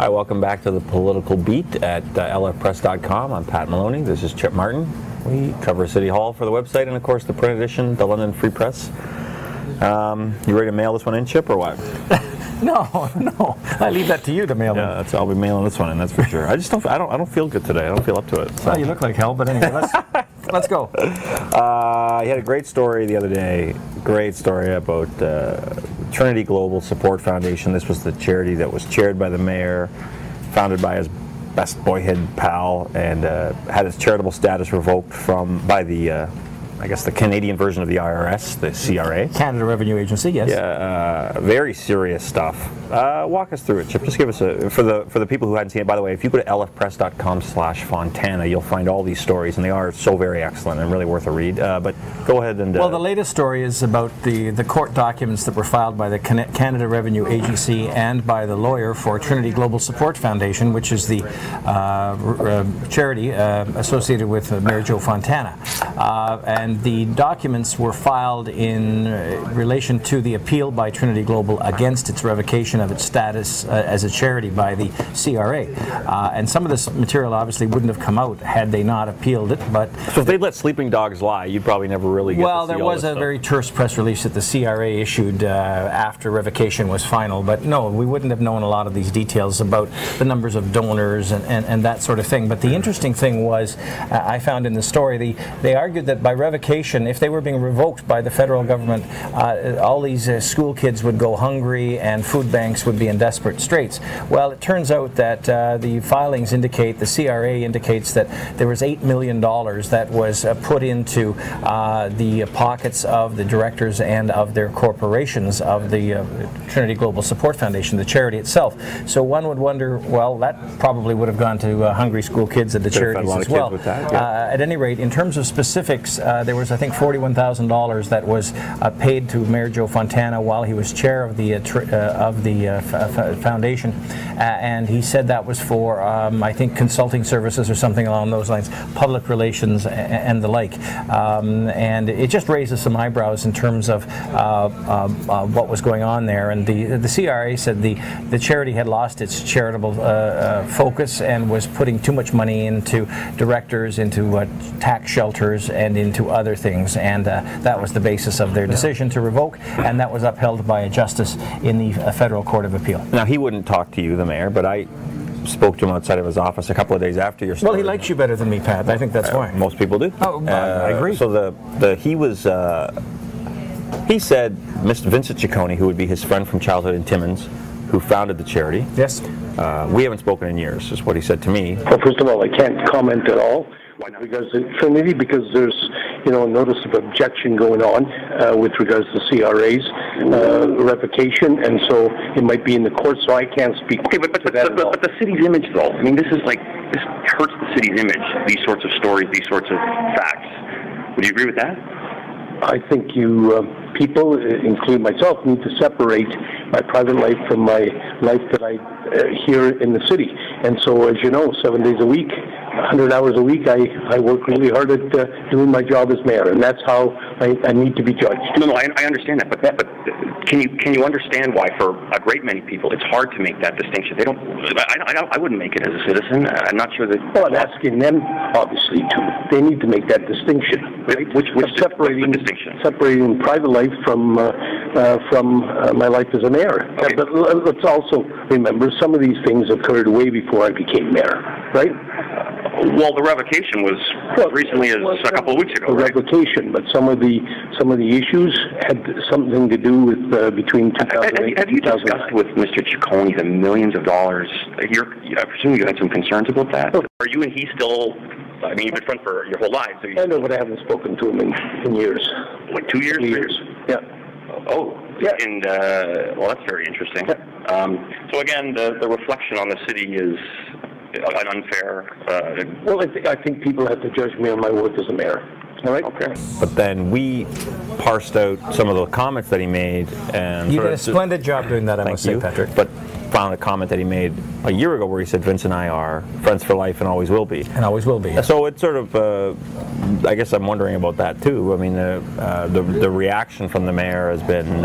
Hi, welcome back to the Political Beat at lfpress.com. I'm Pat Maloney. This is Chip Martin. We cover City Hall for the website and, of course, the print edition, the London Free Press. You ready to mail this one in, Chip, or what? No. I leave that to you to mail in. Yeah, I'll be mailing this one in. That's for sure. I don't feel good today. I don't feel up to it. So. Well, you look like hell, but anyway, let's go. He had a great story the other day. Great story about Trinity Global Support Foundation. This was the charity that was chaired by the mayor, founded by his best boyhood pal, and had its charitable status revoked by the I guess the Canadian version of the IRS, the CRA. Canada Revenue Agency, yes. Yeah, very serious stuff. Walk us through it, Chip. Just give us for the people who hadn't seen it. By the way, if you go to lfpress.com/Fontana, you'll find all these stories, and they are so very excellent and really worth a read. But go ahead and. Well, the latest story is about the court documents that were filed by the Canada Revenue Agency and by the lawyer for Trinity Global Support Foundation, which is the charity associated with Mayor Joe Fontana. And the documents were filed in relation to the appeal by Trinity Global against its revocation of its status as a charity by the CRA. And some of this material obviously wouldn't have come out had they not appealed it. But so if they'd let sleeping dogs lie, you'd probably never really get well, to see there all was this a stuff. very terse press release that the CRA issued after revocation was final. But no, we wouldn't have known a lot of these details about the numbers of donors and that sort of thing. But the interesting thing was, I found in the story, they argued that by revocation, if they were being revoked by the federal government, all these school kids would go hungry and food banks would be in desperate straits. Well, it turns out that the filings indicate, the CRA indicates that there was $8 million that was put into the pockets of the directors and of their corporations of the Trinity Global Support Foundation, the charity itself. So one would wonder, well, that probably would have gone to hungry school kids at the charities as well. At any rate, in terms of specifics, there was, I think, $41,000 that was paid to Mayor Joe Fontana while he was chair of the foundation, and he said that was for, I think, consulting services or something along those lines, public relations and the like. And it just raises some eyebrows in terms of what was going on there. And the CRA said the charity had lost its charitable focus and was putting too much money into directors, into tax shelters, and into other things, and that was the basis of their decision to revoke, and that was upheld by a justice in the Federal Court of Appeal. Now, he wouldn't talk to you, the mayor, but I spoke to him outside of his office a couple of days after your story. Well, he likes you better than me, Pat. I think that's why. Most people do. Oh, I agree. So he said Mr. Vincent Ciccone, who would be his friend from childhood in Timmins, who founded the charity. Yes. We haven't spoken in years, is what he said to me. Well, first of all, I can't comment at all. Why not? Because Trinity, because there's a notice of objection going on with regards to CRA's revocation, and so it might be in the court. So I can't speak. Okay, but the city's image, though. I mean, this hurts the city's image. These sorts of stories, these sorts of facts. Would you agree with that? I think you people, including myself, need to separate my private life from my life that I here in the city. And so, as you know, 7 days a week, 100 hours a week, I work really hard at doing my job as mayor, and that's how I need to be judged. No, I understand that, but can you understand why for a great many people it's hard to make that distinction? They don't. I wouldn't make it as a citizen. I'm not sure that. Well, I'm asking them obviously to. They need to make that distinction. Right? Which distinction? Separating private life from my life as a mayor. Okay. But let's also remember some of these things occurred way before I became mayor, right? Well, the revocation was recently as a couple of weeks ago. The right? revocation, but some of the issues had something to do with between 2008 Have you discussed with Mr. Ciccone the millions of dollars? I presume you had some concerns about that. Are you and he still? I mean, you've been friends for your whole life. So I know, but I haven't spoken to him in years. Like 2 years? 3 years. Yeah. Oh, yeah. And well, that's very interesting. Yeah. So again, the reflection on the city is an unfair. Well, I think people have to judge me on my work as a mayor. All right. Okay. But then we parsed out some of the comments that he made, and you did a splendid job doing that, I must say, Patrick. But found a comment that he made a year ago where he said Vince and I are friends for life and always will be. And always will be. So it's sort of, I guess I'm wondering about that too. I mean, the reaction from the mayor has been,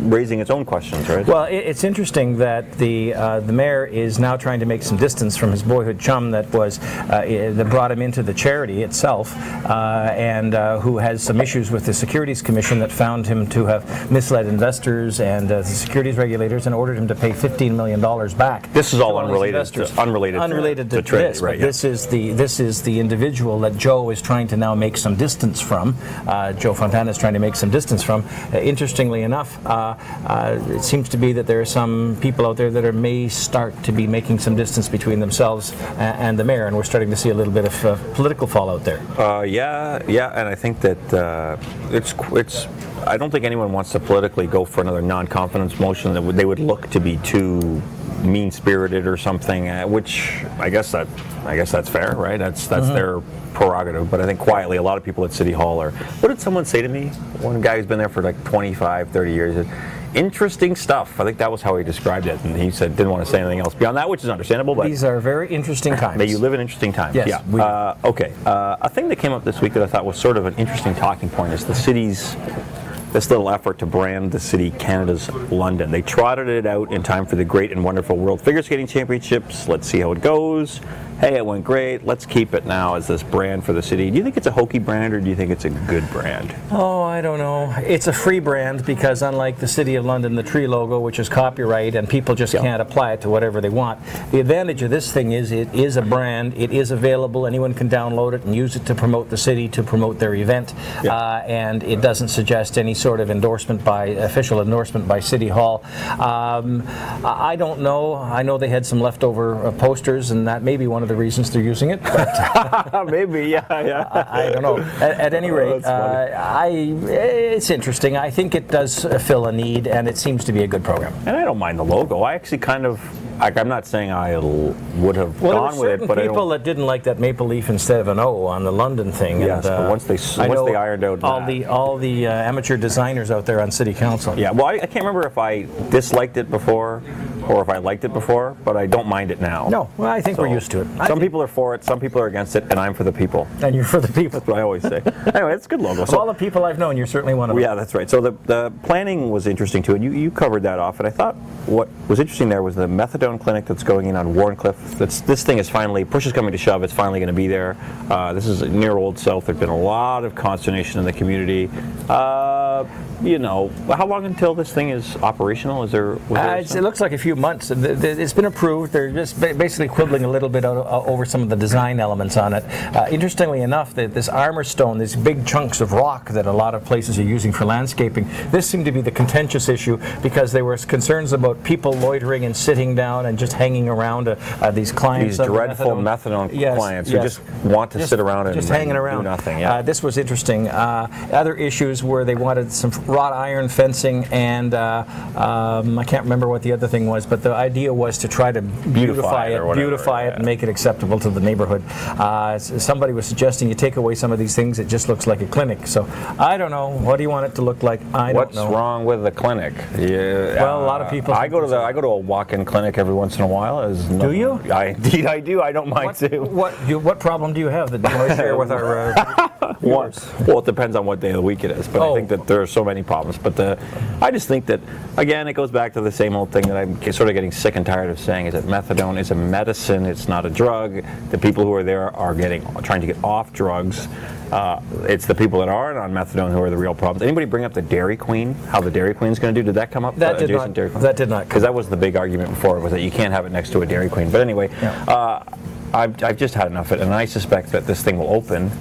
raising its own questions, right? Well, it's interesting that the mayor is now trying to make some distance from his boyhood chum that brought him into the charity itself, and who has some issues with the Securities Commission that found him to have misled investors and the securities regulators and ordered him to pay $15 million back. This is all unrelated to Trinity, this, right? But this is the individual that Joe is trying to now make some distance from. Joe Fontana is trying to make some distance from. Interestingly enough, it seems to be that there are some people out there that may start to be making some distance between themselves and the mayor, and we're starting to see a little bit of political fallout there. Yeah, and I think that it's. I don't think anyone wants to politically go for another non-confidence motion that they would look to be too mean-spirited or something, which I guess that's fair, right? That's their prerogative. But I think quietly, a lot of people at City Hall are. What did someone say to me? One guy who's been there for like 25, 30 years. Said, interesting stuff. I think that was how he described it, and he said didn't want to say anything else beyond that, which is understandable. But these are very interesting times. That you live in interesting times. Yes. Yeah. Okay. A thing that came up this week that I thought was sort of an interesting talking point is the city's. This little effort to brand the city Canada's London. They trotted it out in time for the Great and Wonderful World Figure Skating Championships. Let's see how it goes. Hey, it went great. Let's keep it now as this brand for the city. Do you think it's a hokey brand or do you think it's a good brand? Oh, I don't know. It's a free brand because unlike the City of London, the tree logo, which is copyright and people just can't apply it to whatever they want. The advantage of this thing is it is a brand. It is available. Anyone can download it and use it to promote the city, to promote their event. And it doesn't suggest any sort of official endorsement by City Hall. I don't know. I know they had some leftover posters, and that may be one of the reasons they're using it. But maybe, yeah. I don't know. At any rate, it's interesting. I think it does fill a need, and it seems to be a good program. And I don't mind the logo. I actually kind of. I'm not saying I would have gone with it, but people that didn't like that maple leaf instead of an O on the London thing. Yes, and, but once they ironed out all the amateur designers out there on City Council. Yeah, well, I can't remember if I disliked it before or if I liked it before, but I don't mind it now. No, well, I think we're used to it. Some people are for it, some people are against it, and I'm for the people. And you're for the people. That's what I always say. Anyway, it's a good logo. Of all the people I've known, you're certainly one of them. Yeah, that's right. So the planning was interesting too, and you covered that off, and I thought what was interesting there was the methadone clinic that's going in on Warncliffe. This thing is finally, push is coming to shove, it's finally going to be there. This is near Old South. There's been a lot of consternation in the community. How long until this thing is operational? It looks like a few months. It's been approved. They're just basically quibbling a little bit over some of the design elements on it. Interestingly enough, this armor stone, these big chunks of rock that a lot of places are using for landscaping, this seemed to be the contentious issue because there were concerns about people loitering and sitting down and just hanging around these clients. These dreadful methadone clients who just want to sit around and hanging around. Do nothing. Yeah. This was interesting. Other issues were they wanted some wrought iron fencing and I can't remember what the other thing was, but the idea was to try to beautify it and make it acceptable to the neighborhood. Somebody was suggesting you take away some of these things, it just looks like a clinic. So I don't know. What do you want it to look like? I don't know. What's wrong with the clinic? Yeah, well, a lot of people. I go to a walk-in clinic every once in a while. Do you? Indeed, I do. I don't mind too. What problem do you have that you want to share with our viewers? Well, it depends on what day of the week it is. But I think that there are so many problems. But I just think that, again, it goes back to the same old thing that I'm sort of getting sick and tired of saying, is that methadone is a medicine. It's not a drug. The people who are there are trying to get off drugs. It's the people that aren't on methadone who are the real problems. Anybody bring up the Dairy Queen? How the Dairy Queen's going to do? Did that come up? That did not. That did not. Because that was the big argument before, was that you can't have it next to a Dairy Queen. But anyway, I've just had enough of it, and I suspect that this thing will open.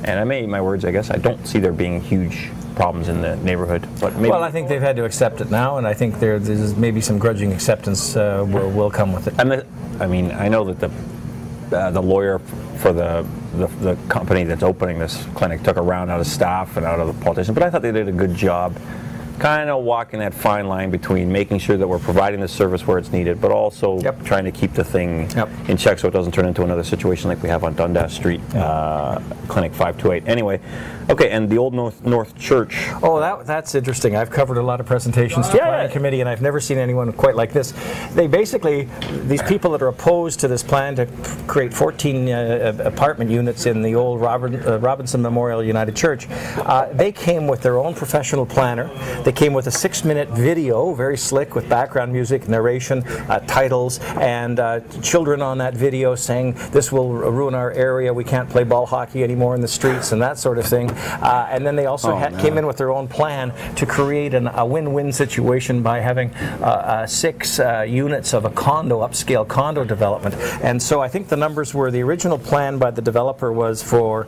And I may eat my words, I guess. I don't see there being huge problems in the neighborhood, but maybe. Well, I think they've had to accept it now, and I think there's maybe some grudging acceptance will come with it. And I know that the lawyer for the company that's opening this clinic took a round out of staff and out of the politicians, but I thought they did a good job kind of walking that fine line between making sure that we're providing the service where it's needed, but also trying to keep the thing in check so it doesn't turn into another situation like we have on Dundas Street, Clinic 528. Anyway, okay, and the Old North Church. Oh, that's interesting. I've covered a lot of presentations to planning committee, and I've never seen anyone quite like this. They basically, these people that are opposed to this plan to create 14 apartment units in the old Robinson Memorial United Church, they came with their own professional planner. They came with a 6-minute video, very slick, with background music, narration, titles, and children on that video saying this will ruin our area, we can't play ball hockey anymore in the streets, and that sort of thing. And then they also came in with their own plan to create a win-win situation by having 6 units of a upscale condo development. And so I think the numbers were, the original plan by the developer was for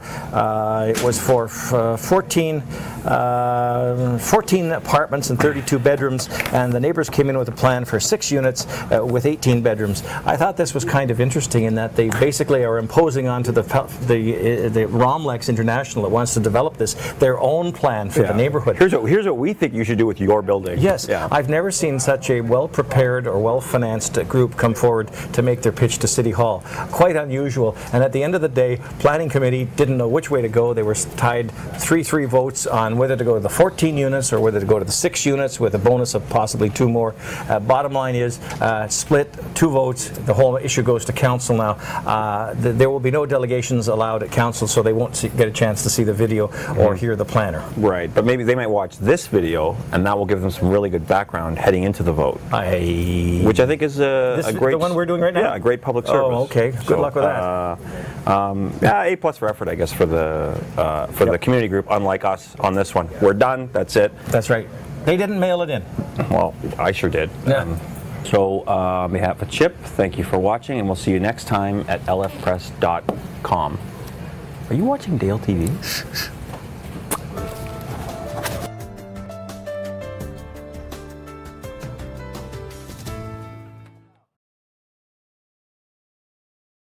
14 apartments and 32 bedrooms, and the neighbors came in with a plan for 6 units with 18 bedrooms. I thought this was kind of interesting in that they basically are imposing onto the Romlex International that wants to develop this their own plan for the neighborhood. Here's what we think you should do with your building. Yes, I've never seen such a well-prepared or well-financed group come forward to make their pitch to City Hall. Quite unusual, and at the end of the day, Planning Committee didn't know which way to go. They were tied 3-3 votes on whether to go to the 14 units or whether to go to the 6 units with a bonus of possibly 2 more. Bottom line is, split, 2 votes, the whole issue goes to council now. There will be no delegations allowed at council, so they won't get a chance to see the video or hear the planner. Right, but maybe they might watch this video, and that will give them some really good background heading into the vote. Which I think is a great... The one we're doing right now? Yeah, a great public service. Oh, okay. Good luck with that. Yeah, A+ for effort, I guess, for the community group, unlike us on this one. We're done, that's it. That's right. They didn't mail it in. Well, I sure did. Yeah. So on behalf of Chip, thank you for watching, and we'll see you next time at lfpress.com. Are you watching Dale TV?